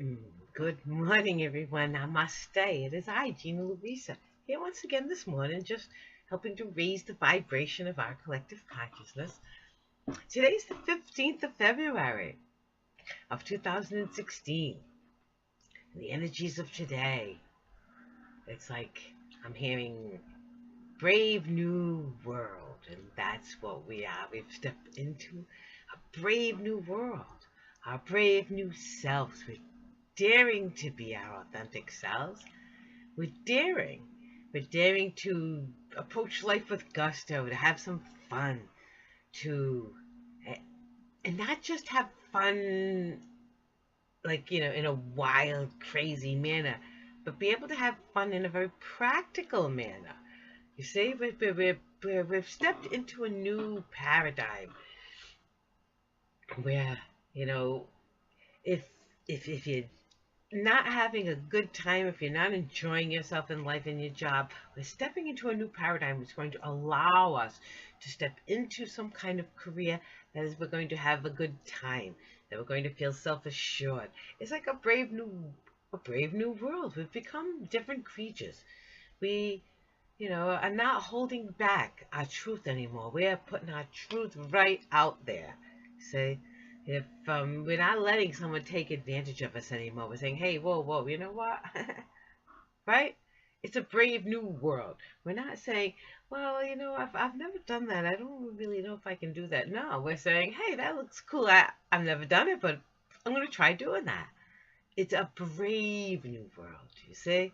Mm, Good morning, everyone. Namaste. It is I, Gina Louisa, here once again this morning, just helping to raise the vibration of our collective consciousness. Today's the 15th of February of 2016. The energies of today, it's like I'm hearing brave new world, and that's what we are. We've stepped into a brave new world, our brave new selves. We're daring to be our authentic selves. We're daring. We're daring to approach life with gusto, to have some fun, to, and not just have fun like, in a wild, crazy manner, but be able to have fun in a very practical manner. You see, we've stepped into a new paradigm where, you know, if if you're not having a good time, if you're not enjoying yourself in life and your job, we're stepping into a new paradigm that's going to allow us to step into some kind of career that is we're going to have a good time, that we're going to feel self-assured. It's like a brave new world. We've become different creatures. We, are not holding back our truth anymore. We're putting our truth right out there. See? If we're not letting someone take advantage of us anymore, we're saying, hey, whoa, whoa, you know what? Right? It's a brave new world. We're not saying, well, I've never done that. I don't really know if I can do that. No, we're saying, hey, that looks cool. I've never done it, but I'm going to try doing that. It's a brave new world, you see?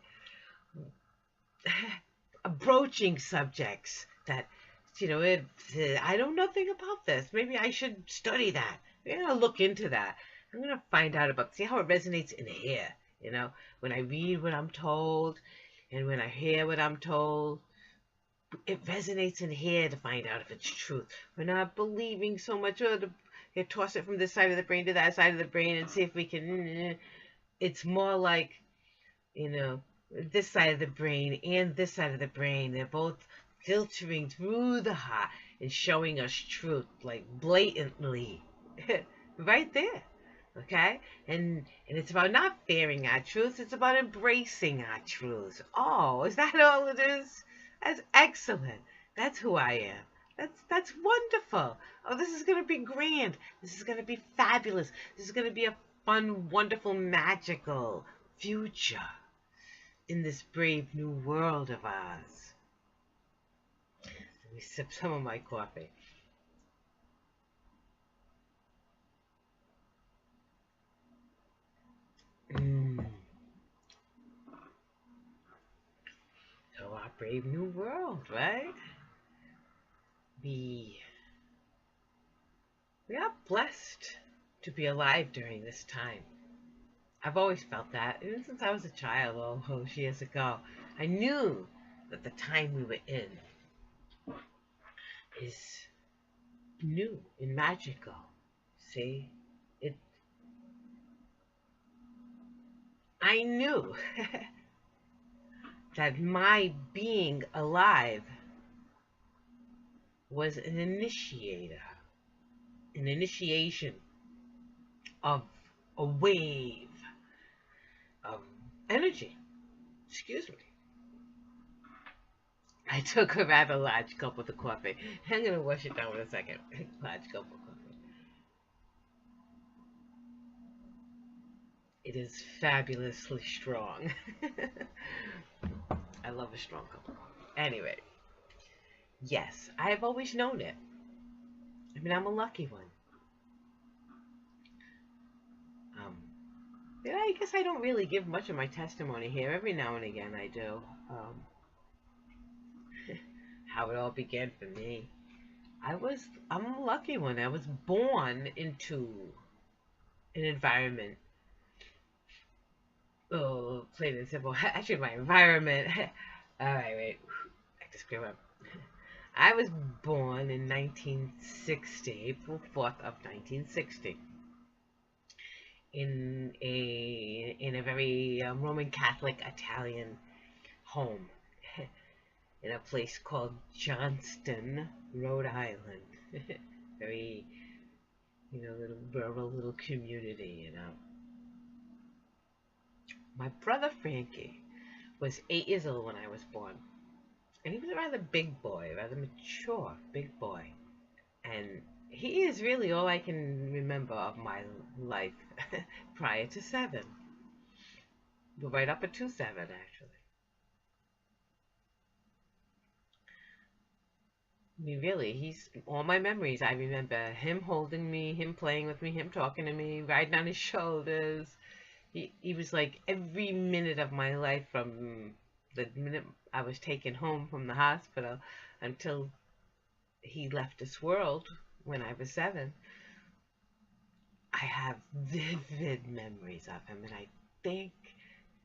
Broaching subjects that, I know nothing about this. Maybe I should study that. I'm going to look into that. I'm going to find out about, see how it resonates in here. When I read what I'm told and when I hear what I'm told, it resonates in here to find out if it's truth. We're not believing so much, toss it from this side of the brain to that side of the brain and see if we can. It's more like, this side of the brain and this side of the brain, they're both filtering through the heart and showing us truth, like blatantly. Right there. Okay? And it's about not fearing our truths, it's about embracing our truths. Oh, is that all it is? That's excellent. That's who I am. That's wonderful. Oh, this is gonna be grand. This is gonna be fabulous. This is gonna be a fun, wonderful, magical future in this brave new world of ours. Let me sip some of my coffee. So our brave new world, right? We are blessed to be alive during this time. I've always felt that, even since I was a child, all years ago. I knew that the time we were in is new and magical. See? I knew that my being alive was an initiation of a wave of energy. Excuse me. I took a rather large cup of the coffee. I'm going to wash it down in a second. Large cup of coffee. It is fabulously strong. I love a strong cup of coffee. Anyway, yes, I have always known it. I mean, I'm a lucky one. I guess I don't really give much of my testimony here. Every now and again I do. How it all began for me. I'm a lucky one. I was born into an environment. Oh, plain and simple. Actually, my environment. All right, wait. I have to scream up. I was born in 1960, April 4th of 1960. In a very Roman Catholic Italian home in a place called Johnston, Rhode Island. Very, little rural little community, My brother Frankie was 8 years old when I was born. And he was a rather big boy, rather mature big boy. And he is really all I can remember of my life prior to 7. Right up until 7, actually. I mean, really, he's all my memories. I remember him holding me, him playing with me, him talking to me, riding on his shoulders. He was like every minute of my life from the minute I was taken home from the hospital until he left this world when I was 7. I have vivid memories of him, and I thank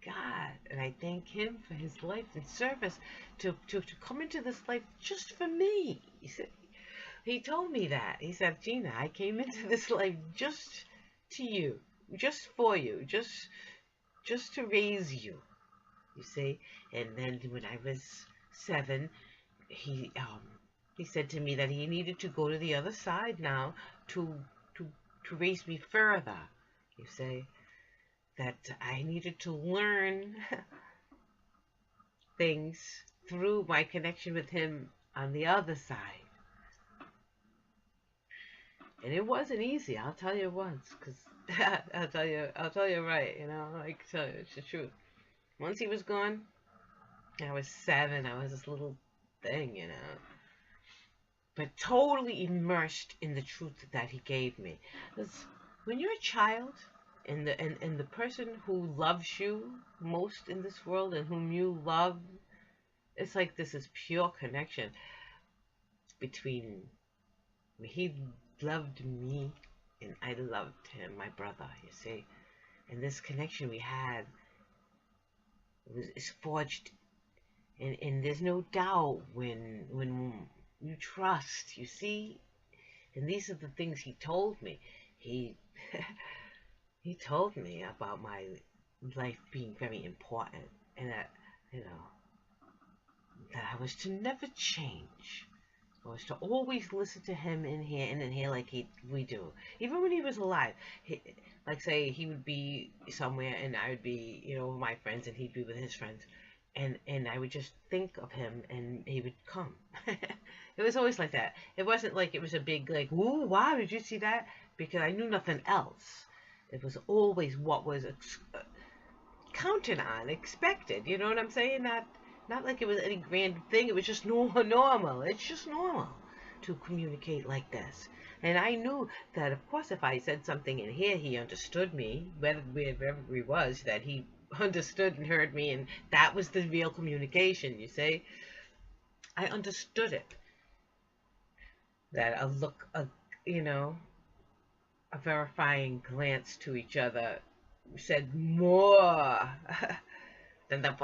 God and I thank him for his life and service to come into this life just for me. He told me that. He said, Gina, I came into this life just to you, just for you, just to raise you, you see. And then when I was 7, he said to me that he needed to go to the other side now to raise me further, you see, that I needed to learn things through my connection with him on the other side. And it wasn't easy, I'll tell you once, because I'll tell you right, you know, I can tell you, it's the truth. Once he was gone, I was 7, I was this little thing, you know, but totally immersed in the truth that he gave me. Because when you're a child, and the person who loves you most in this world and whom you love, it's like this is pure connection between he loved me and I loved him, my brother, you see. And this connection we had is forged, and there's no doubt when you trust, you see. And these are the things he told me. He he told me about my life being very important, and that, you know, that I was to never change. I was to always listen to him in here like we do. Even when he was alive, like say he would be somewhere and I would be, you know, with my friends and he'd be with his friends. And I would just think of him and he would come. It was always like that. It wasn't like it was a big like, ooh, wow, did you see that? Because I knew nothing else. It was always what was counted on, expected. You know what I'm saying? Not like it was any grand thing. It was just normal. It's just normal to communicate like this. And I knew that, of course, if I said something in here, he understood me, wherever he was, that he understood and heard me, and that was the real communication, you see. I understood it. That a look, you know, a verifying glance to each other said more than the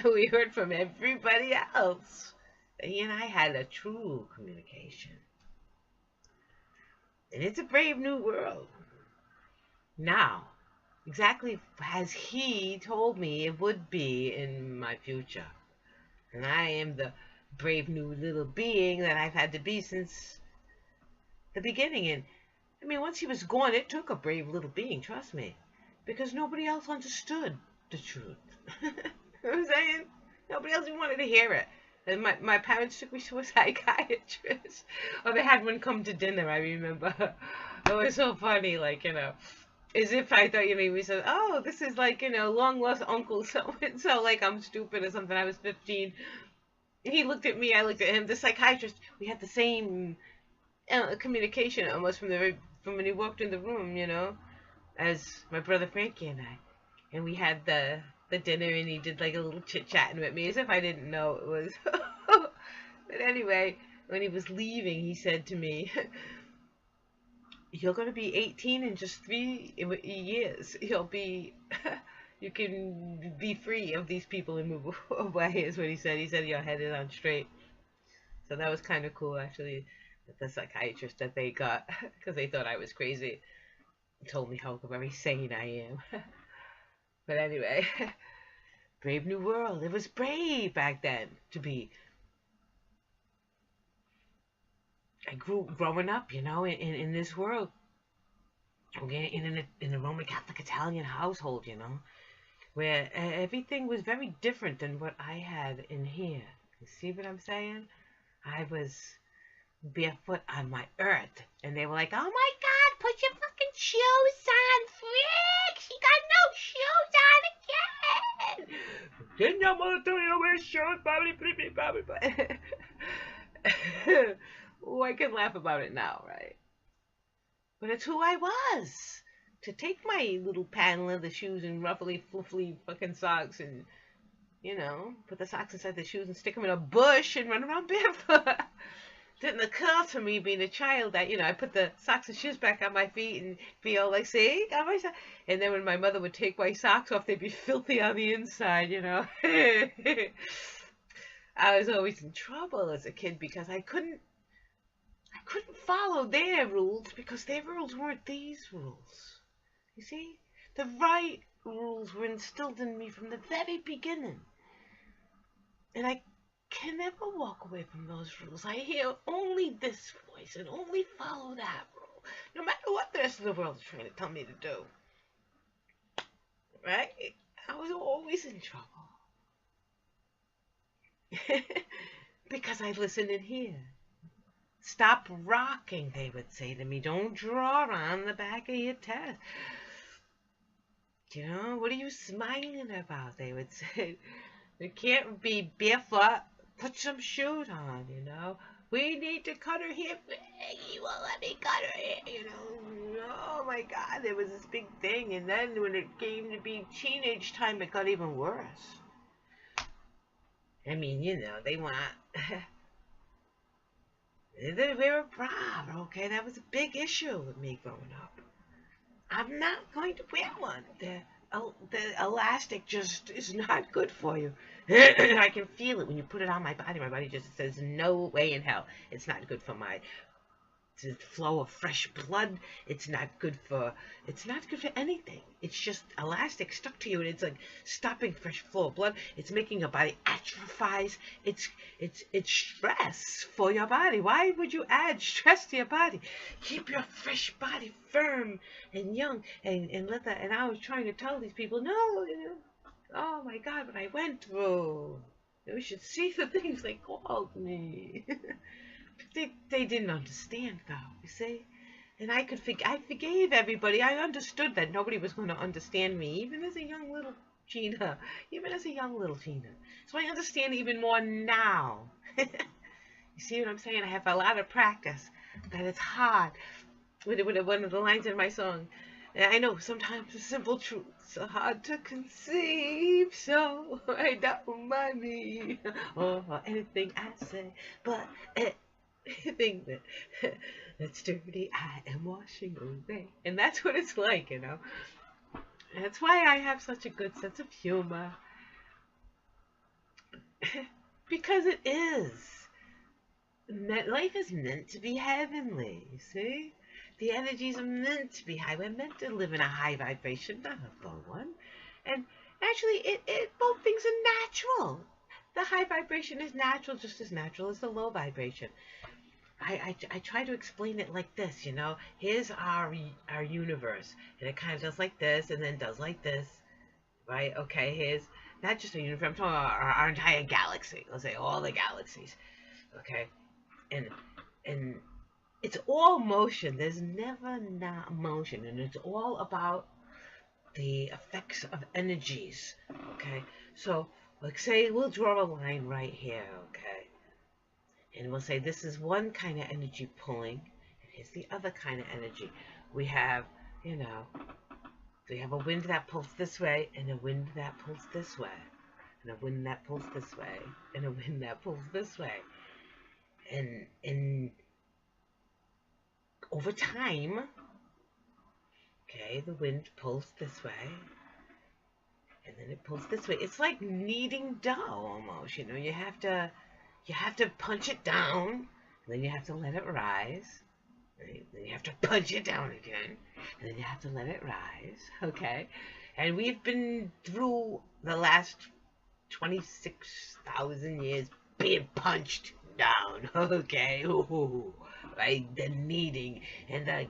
we heard from everybody else. He and I had a true communication. And it's a brave new world. Now, exactly as he told me it would be in my future. And I am the brave new little being that I've had to be since the beginning. And I mean, once he was gone, it took a brave little being, trust me, because nobody else understood the truth. You know what I'm saying? Nobody else wanted to hear it. And my parents took me to a psychiatrist. Or they had one come to dinner, I remember. It was so funny, like, you know, as if I thought, you know, we said, oh, this is like, you know, long lost uncle so-and-so, like I'm stupid or something. I was 15. He looked at me, I looked at him. The psychiatrist, we had the same communication almost from when he walked in the room, you know, as my brother Frankie and I. And we had the dinner, and he did like a little chit-chatting with me as if I didn't know it was. But anyway, when he was leaving, he said to me, you're going to be 18 in just 3 years. You can be free of these people and move away, is what he said. He said your head is on straight. So that was kind of cool, actually, that the psychiatrist that they got, because they thought I was crazy, told me how very sane I am. But anyway, brave new world. It was brave back then to be. I grew growing up, you know, in this world. Okay, in a Roman Catholic Italian household, you know, where everything was very different than what I had in here. You see what I'm saying? I was barefoot on my earth, and they were like, "Oh my God, put your fucking shoes on, freak! She got no shoes on again. Didn't your mother tell you to wear shoes? Probably, probably, probably." Oh, I can laugh about it now, right? But it's who I was. To take my little patent leather shoes and ruffly, fluffy fucking socks and, you know, put the socks inside the shoes and stick them in a bush and run around barefoot. Didn't occur to me being a child that, you know, I put the socks and shoes back on my feet and be all like, see, got my socks. And then when my mother would take my socks off, they'd be filthy on the inside, you know. I was always in trouble as a kid because I couldn't follow their rules because their rules weren't these rules. You see, the right rules were instilled in me from the very beginning. And I can never walk away from those rules. I hear only this voice and only follow that rule, no matter what the rest of the world is trying to tell me to do. Right? I was always in trouble. Because I listened in here. Stop rocking, they would say to me. Don't draw on the back of your test. You know, what are you smiling about, they would say. You can't be barefoot. Put some shoes on, you know. We need to cut her hair. You won't let me cut her hair, you know. Oh my God, there was this big thing. And then when it came to be teenage time, it got even worse. I mean, you know, they want... They wear a bra, okay? That was a big issue with me growing up. I'm not going to wear one. The elastic just is not good for you. I can feel it when you put it on my body. My body just says, no way in hell. It's not good for my flow of fresh blood. It's not good for anything. It's just elastic stuck to you, and it's like stopping fresh flow of blood. It's making your body atrophies. It's stress for your body. Why would you add stress to your body? Keep your fresh body firm and young, and let that. And I was trying to tell these people, no, you know, oh my God, what I went through. You should see the things they called me. They didn't understand, though, you see? And I forgave everybody. I understood that nobody was going to understand me, even as a young little Gina. So I understand even more now. You see what I'm saying? I have a lot of practice. That it's hard. With one of the lines in my song. I know sometimes the simple truths are hard to conceive, so I don't mind me or anything I say, but anything that's dirty, I am washing away. And that's what it's like, you know. That's why I have such a good sense of humor. Because it is. Life is meant to be heavenly, you see? The energies are meant to be high. We're meant to live in a high vibration, not a low one. And actually, both things are natural. The high vibration is natural, just as natural as the low vibration. I try to explain it like this, you know. Here's our universe, and it kind of does like this, and then does like this, right? Okay, here's not just a universe. I'm talking about our entire galaxy. Let's say all the galaxies, okay? And it's all motion. There's never not motion, and it's all about the effects of energies, okay? So, like, say we'll draw a line right here, okay? And we'll say this is one kind of energy pulling, and here's the other kind of energy. We have, you know, we have a wind that pulls this way, and a wind that pulls this way, and a wind that pulls this way, and a wind that pulls this way. And over time, okay, the wind pulls this way, and then it pulls this way. It's like kneading dough almost, you know. You have to punch it down, and then you have to let it rise. Then you have to punch it down again, and then you have to let it rise, okay? And we've been through the last 26,000 years being punched down, okay? Ooh, right? The kneading and the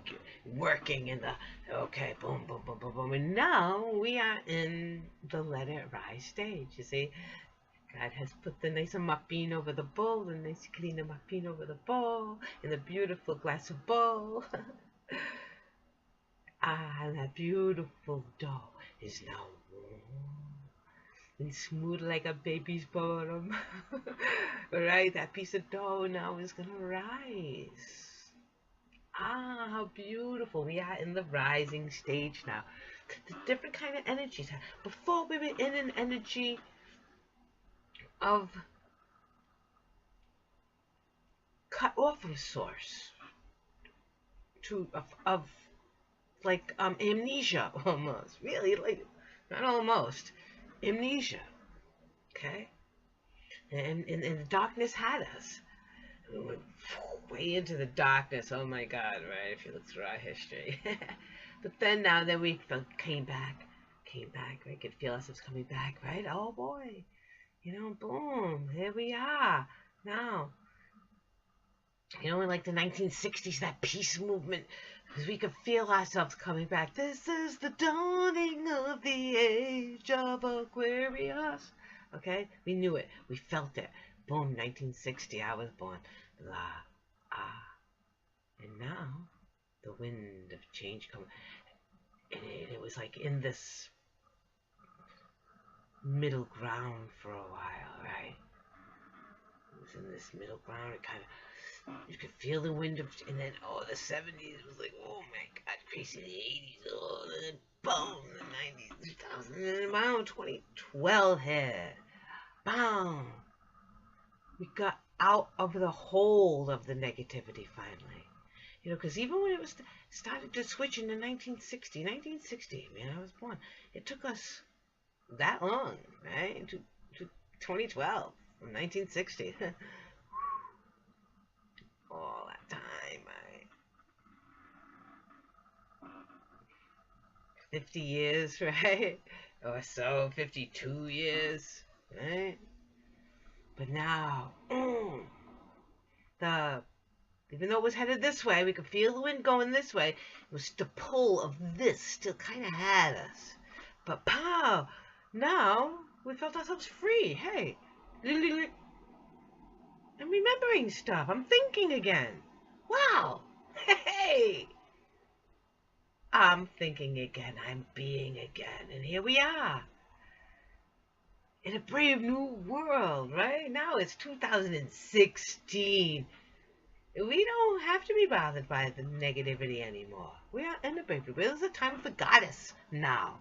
working and the, okay, boom, boom, boom, boom, boom. And now we are in the let it rise stage. You see, God has put the nice muffin over the bowl, the nice clean muffin over the bowl, and the beautiful glass of bowl. And that beautiful dough is now warm and smooth like a baby's bottom. Right? That piece of dough now is going to rise. How beautiful. We are in the rising stage now. The different kind of energies. Before we were in an energy of cut off from source. Of like amnesia almost. Really, like, not almost. Amnesia. Okay? And the darkness had us. We went way into the darkness. Oh my God, right? If you look through our history. But then we came back. We could feel ourselves coming back, right? Oh boy. You know, boom. Here we are. Now. You know, in like the 1960s, that peace movement. Because we could feel ourselves coming back. This is the dawning of the age of Aquarius. Okay? We knew it. We felt it. Boom, 1960, I was born. La, ah. And now, the wind of change comes. And it was like in this middle ground for a while, right? It was in this middle ground. It kind of, you could feel the wind of, and then, the 70s was like, oh my God, crazy. The 80s, then boom, the 90s, 2000, and then around 2012 hit. Boom. We got out of the hold of the negativity finally. You know, because even when it was started to switch in the 1960, man, I was born. It took us that long, right? To 2012, from 1960. All that time, right? 50 years, right? Or so, 52 years, right? But now, even though it was headed this way, we could feel the wind going this way. It was the pull of this still kind of had us. But pow! Now we felt ourselves free. Hey, I'm remembering stuff. I'm thinking again. Wow! Hey! I'm thinking again. I'm being again. And here we are. In a brave new world, right? Now it's 2016. We don't have to be bothered by the negativity anymore. We are in a brave new world. It's the time of the goddess now.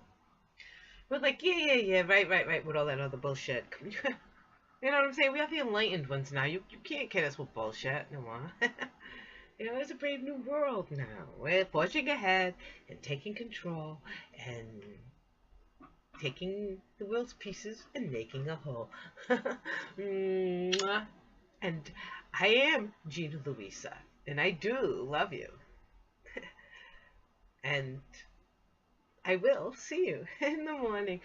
We're like, yeah, right, with all that other bullshit. You know what I'm saying? We are the enlightened ones now. You can't kid us with bullshit no more. You know, it's a brave new world now. We're forging ahead and taking control and taking the world's pieces and making a whole. And I am Gina Louisa, and I do love you. And I will see you in the morning.